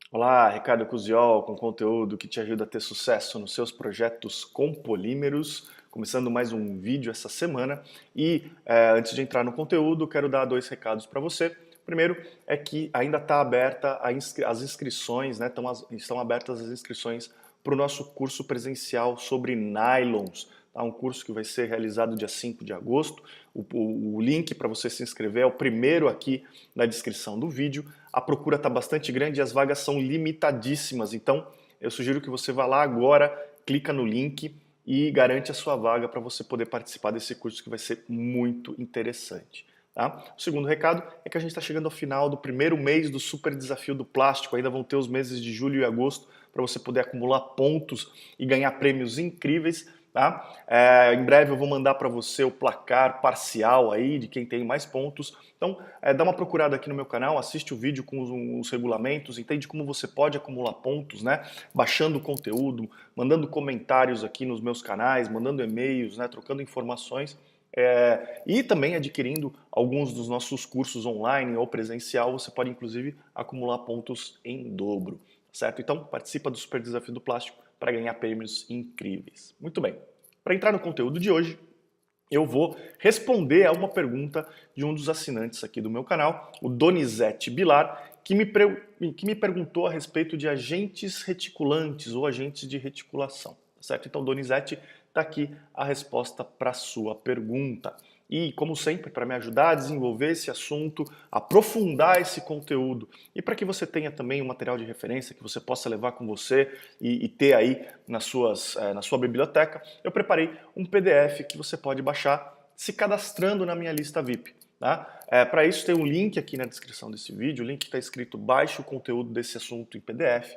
Olá, Ricardo Cusiol, com conteúdo que te ajuda a ter sucesso nos seus projetos com polímeros. Começando mais um vídeo essa semana e antes de entrar no conteúdo, quero dar dois recados para você. Primeiro é que ainda está aberta as inscrições, né? Estão abertas as inscrições para o nosso curso presencial sobre nylons. Tá? Um curso que vai ser realizado dia 5 de agosto. O link para você se inscrever é o primeiro aqui na descrição do vídeo. A procura está bastante grande e as vagas são limitadíssimas, então eu sugiro que você vá lá agora, clica no link e garante a sua vaga para você poder participar desse curso que vai ser muito interessante. Tá? O segundo recado é que a gente está chegando ao final do primeiro mês do super desafio do plástico, ainda vão ter os meses de julho e agosto para você poder acumular pontos e ganhar prêmios incríveis. Tá? Em breve eu vou mandar para você o placar parcial aí de quem tem mais pontos. Então, dá uma procurada aqui no meu canal, assiste o vídeo com os regulamentos, entende como você pode acumular pontos, né? Baixando o conteúdo, mandando comentários aqui nos meus canais, mandando e-mails, né? Trocando informações. E também adquirindo alguns dos nossos cursos online ou presencial, você pode inclusive acumular pontos em dobro, certo? Então, participa do Super Desafio do Plástico para ganhar prêmios incríveis. Muito bem, para entrar no conteúdo de hoje, eu vou responder a uma pergunta de um dos assinantes aqui do meu canal, o Donizete Bilar, que me perguntou a respeito de agentes reticulantes ou agentes de reticulação, certo? Então, Donizete, está aqui a resposta para a sua pergunta. E, como sempre, para me ajudar a desenvolver esse assunto, aprofundar esse conteúdo e para que você tenha também um material de referência que você possa levar com você e ter aí na sua biblioteca, eu preparei um PDF que você pode baixar se cadastrando na minha lista VIP. Tá? Para isso tem um link aqui na descrição desse vídeo, o link está escrito baixe o conteúdo desse assunto em PDF,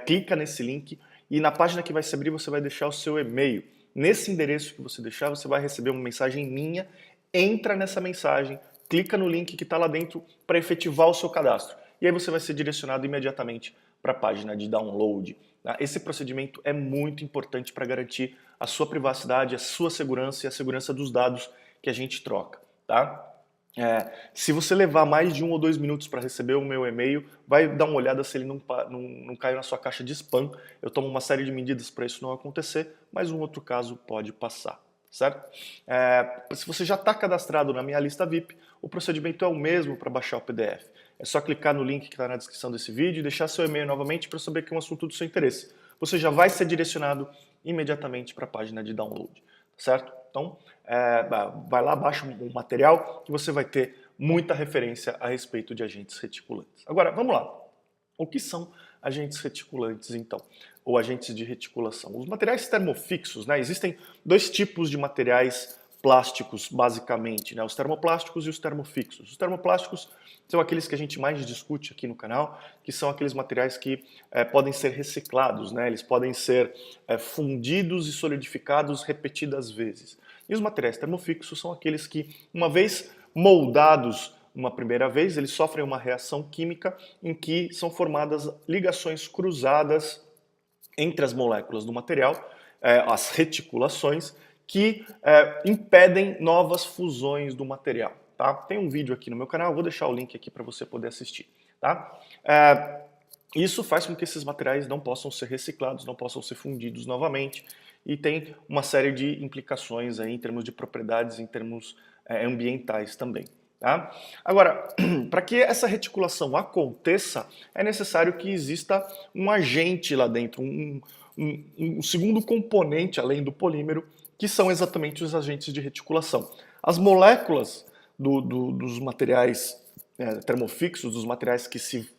clica nesse link e na página que vai se abrir você vai deixar o seu e-mail. Nesse endereço que você deixar, você vai receber uma mensagem minha, entra nessa mensagem, clica no link que está lá dentro para efetivar o seu cadastro. E aí você vai ser direcionado imediatamente para a página de download. Esse procedimento é muito importante para garantir a sua privacidade, a sua segurança e a segurança dos dados que a gente troca. Tá? Se você levar mais de 1 ou 2 minutos para receber o meu e-mail, vai dar uma olhada se ele não caiu na sua caixa de spam. Eu tomo uma série de medidas para isso não acontecer, mas um outro caso pode passar, certo? Se você já está cadastrado na minha lista VIP, o procedimento é o mesmo para baixar o PDF. É só clicar no link que está na descrição desse vídeo e deixar seu e-mail novamente para saber que é um assunto do seu interesse. Você já vai ser direcionado imediatamente para a página de download, certo? Então, vai lá, baixa o material que você vai ter muita referência a respeito de agentes reticulantes. Agora, vamos lá. O que são agentes reticulantes, então? Ou agentes de reticulação? Os materiais termofixos, né? Existem dois tipos de materiais plásticos, basicamente, né? Os termoplásticos e os termofixos. Os termoplásticos são aqueles que a gente mais discute aqui no canal, que são aqueles materiais que podem ser reciclados, né? Eles podem ser fundidos e solidificados repetidas vezes. E os materiais termofixos são aqueles que, uma vez moldados uma primeira vez, eles sofrem uma reação química em que são formadas ligações cruzadas entre as moléculas do material, as reticulações, que impedem novas fusões do material. Tá? Tem um vídeo aqui no meu canal, vou deixar o link aqui para você poder assistir. Tá? Isso faz com que esses materiais não possam ser reciclados, não possam ser fundidos novamente e tem uma série de implicações aí em termos de propriedades, em termos ambientais também. Tá? Agora, para que essa reticulação aconteça, é necessário que exista um agente lá dentro, um segundo componente além do polímero, que são exatamente os agentes de reticulação. As moléculas dos materiais termofixos, dos materiais que se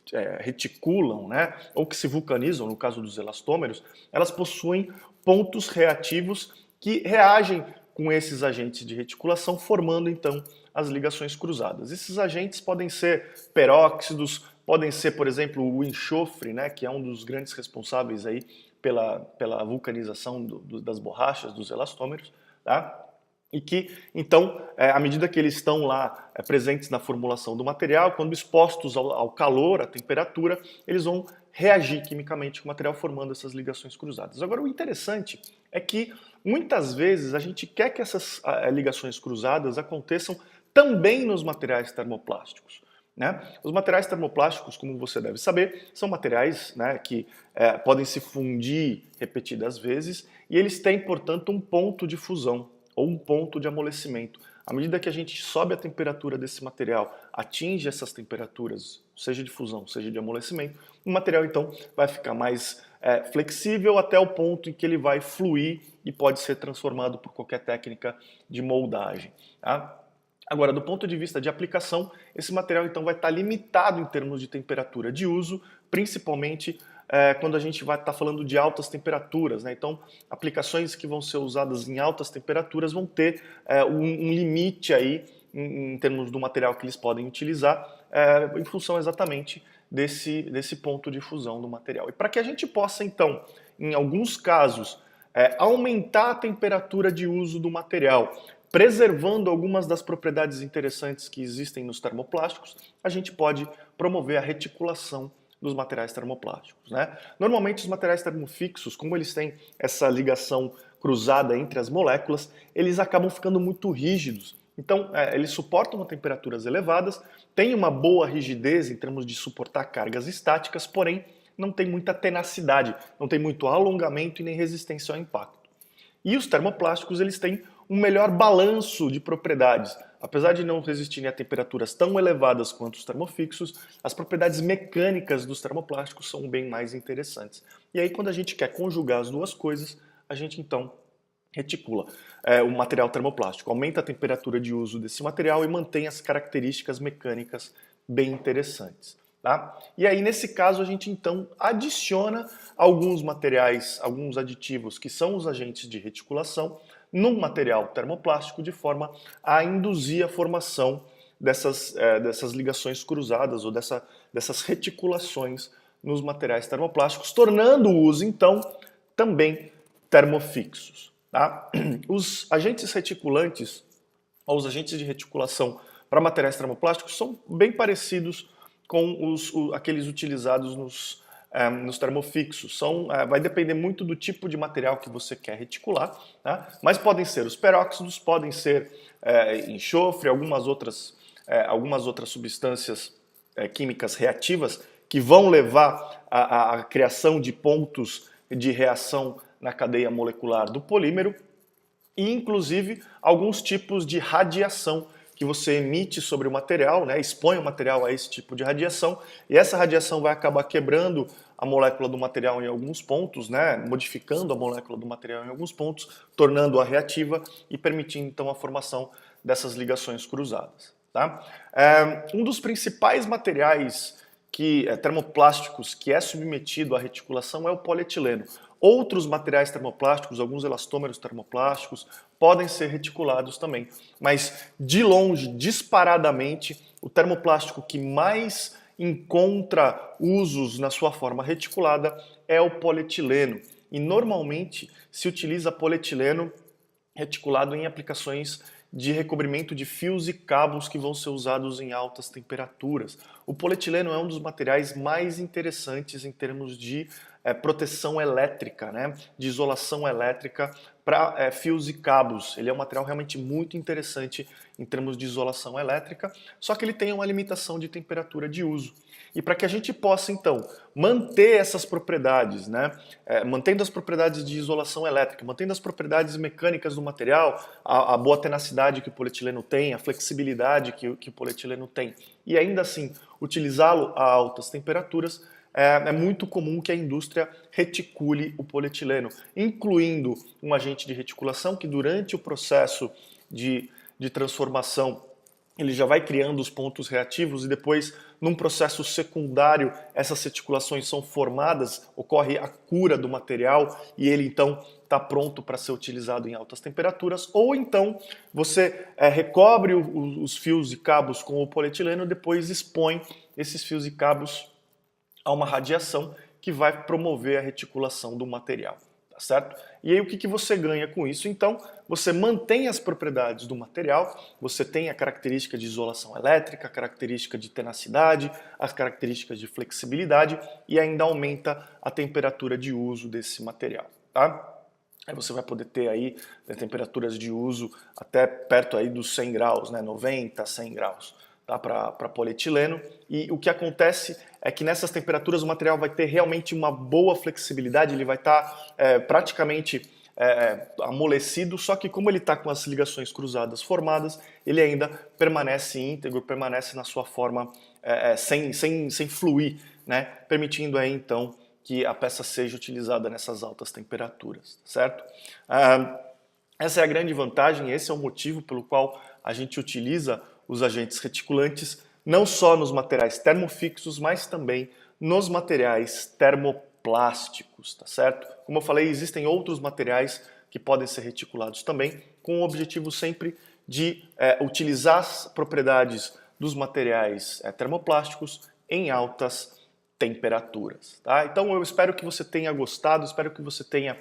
reticulam, né, ou que se vulcanizam, no caso dos elastômeros, elas possuem pontos reativos que reagem com esses agentes de reticulação, formando então as ligações cruzadas. Esses agentes podem ser peróxidos, podem ser, por exemplo, o enxofre, né, que é um dos grandes responsáveis aí pela vulcanização das borrachas, dos elastômeros, tá? E que, então, à medida que eles estão lá presentes na formulação do material, quando expostos ao calor, à temperatura, eles vão reagir quimicamente com o material, formando essas ligações cruzadas. Agora, o interessante é que, muitas vezes, a gente quer que essas ligações cruzadas aconteçam também nos materiais termoplásticos. né? Os materiais termoplásticos, como você deve saber, são materiais, né, que podem se fundir repetidas vezes e eles têm, portanto, um ponto de fusão ou um ponto de amolecimento. À medida que a gente sobe a temperatura desse material, atinge essas temperaturas, seja de fusão, seja de amolecimento, o material então vai ficar mais flexível até o ponto em que ele vai fluir e pode ser transformado por qualquer técnica de moldagem, tá? Agora, do ponto de vista de aplicação, esse material então vai estar limitado em termos de temperatura de uso, principalmente quando a gente vai estar falando de altas temperaturas, né? Então, aplicações que vão ser usadas em altas temperaturas vão ter um limite aí em termos do material que eles podem utilizar, em função exatamente desse ponto de fusão do material. E para que a gente possa então, em alguns casos, aumentar a temperatura de uso do material, preservando algumas das propriedades interessantes que existem nos termoplásticos, a gente pode promover a reticulação dos materiais termoplásticos, né? Normalmente os materiais termofixos, como eles têm essa ligação cruzada entre as moléculas, eles acabam ficando muito rígidos. Então, eles suportam a temperaturas elevadas, têm uma boa rigidez em termos de suportar cargas estáticas, porém não tem muita tenacidade, não tem muito alongamento e nem resistência ao impacto. E os termoplásticos, eles têm um melhor balanço de propriedades. Apesar de não resistirem a temperaturas tão elevadas quanto os termofixos, as propriedades mecânicas dos termoplásticos são bem mais interessantes. E aí, quando a gente quer conjugar as duas coisas, a gente então reticula o material termoplástico, aumenta a temperatura de uso desse material e mantém as características mecânicas bem interessantes. Tá? E aí, nesse caso, a gente então adiciona alguns materiais, alguns aditivos que são os agentes de reticulação num material termoplástico de forma a induzir a formação dessas ligações cruzadas ou dessas reticulações nos materiais termoplásticos, tornando o uso então também termofixos. Tá? Os agentes reticulantes ou os agentes de reticulação para materiais termoplásticos são bem parecidos com aqueles utilizados nos termofixos. Vai depender muito do tipo de material que você quer reticular, tá? Mas podem ser os peróxidos, podem ser enxofre, algumas outras substâncias químicas reativas que vão levar à criação de pontos de reação na cadeia molecular do polímero e, inclusive, alguns tipos de radiação que você emite sobre o material, né, expõe o material a esse tipo de radiação, e essa radiação vai acabar quebrando a molécula do material em alguns pontos, né, modificando a molécula do material em alguns pontos, tornando-a reativa e permitindo então a formação dessas ligações cruzadas. Tá? Um dos principais materiais termoplásticos que é submetido à reticulação é o polietileno. Outros materiais termoplásticos, alguns elastômeros termoplásticos, podem ser reticulados também. Mas, de longe, disparadamente, o termoplástico que mais encontra usos na sua forma reticulada é o polietileno. E, normalmente, se utiliza polietileno reticulado em aplicações de recobrimento de fios e cabos que vão ser usados em altas temperaturas. O polietileno é um dos materiais mais interessantes em termos de proteção elétrica, né? De isolação elétrica para fios e cabos. Ele é um material realmente muito interessante em termos de isolação elétrica, só que ele tem uma limitação de temperatura de uso. E para que a gente possa, então, manter essas propriedades, né? Mantendo as propriedades de isolação elétrica, mantendo as propriedades mecânicas do material, a boa tenacidade que o polietileno tem, a flexibilidade que o polietileno tem, e ainda assim utilizá-lo a altas temperaturas, é muito comum que a indústria reticule o polietileno, incluindo um agente de reticulação que durante o processo de transformação ele já vai criando os pontos reativos e depois, num processo secundário, essas reticulações são formadas, ocorre a cura do material e ele então está pronto para ser utilizado em altas temperaturas, ou então você recobre os fios e cabos com o polietileno e depois expõe esses fios e cabos a uma radiação que vai promover a reticulação do material, tá certo? E aí o que você ganha com isso? Então, você mantém as propriedades do material, você tem a característica de isolação elétrica, a característica de tenacidade, as características de flexibilidade e ainda aumenta a temperatura de uso desse material, tá? Aí você vai poder ter aí temperaturas de uso até perto aí dos 100 graus, né? 90, 100 graus. tá? Para polietileno, e o que acontece é que nessas temperaturas o material vai ter realmente uma boa flexibilidade, ele vai estar praticamente amolecido, só que como ele está com as ligações cruzadas formadas, ele ainda permanece íntegro, permanece na sua forma sem fluir, né? Permitindo aí então que a peça seja utilizada nessas altas temperaturas, certo? Essa é a grande vantagem, esse é o motivo pelo qual a gente utiliza os agentes reticulantes, não só nos materiais termofixos, mas também nos materiais termoplásticos, tá certo? Como eu falei, existem outros materiais que podem ser reticulados também, com o objetivo sempre de utilizar as propriedades dos materiais termoplásticos em altas temperaturas, tá? Então eu espero que você tenha gostado, espero que você tenha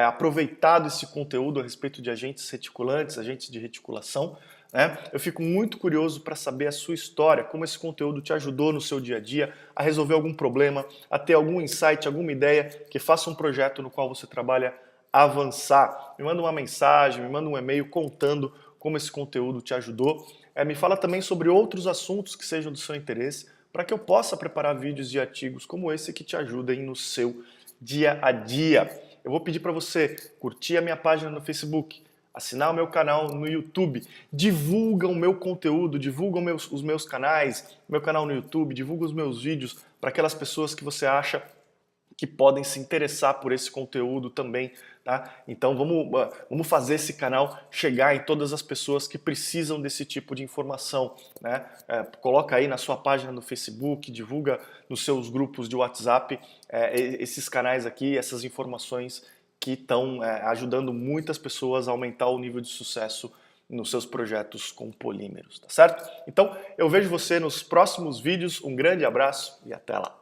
aproveitado esse conteúdo a respeito de agentes reticulantes, agentes de reticulação, né? Eu fico muito curioso para saber a sua história, como esse conteúdo te ajudou no seu dia a dia a resolver algum problema, a ter algum insight, alguma ideia que faça um projeto no qual você trabalha avançar. Me manda uma mensagem, me manda um e-mail contando como esse conteúdo te ajudou. Me fala também sobre outros assuntos que sejam do seu interesse, para que eu possa preparar vídeos e artigos como esse que te ajudem no seu dia a dia. Eu vou pedir para você curtir a minha página no Facebook, assinar o meu canal no YouTube, divulga o meu conteúdo, divulga os meus canais, meu canal no YouTube, divulga os meus vídeos para aquelas pessoas que você acha que podem se interessar por esse conteúdo também, tá? Então vamos fazer esse canal chegar em todas as pessoas que precisam desse tipo de informação, né? Coloca aí na sua página no Facebook, divulga nos seus grupos de WhatsApp esses canais aqui, essas informações que estão ajudando muitas pessoas a aumentar o nível de sucesso nos seus projetos com polímeros, tá certo? Então eu vejo você nos próximos vídeos, um grande abraço e até lá!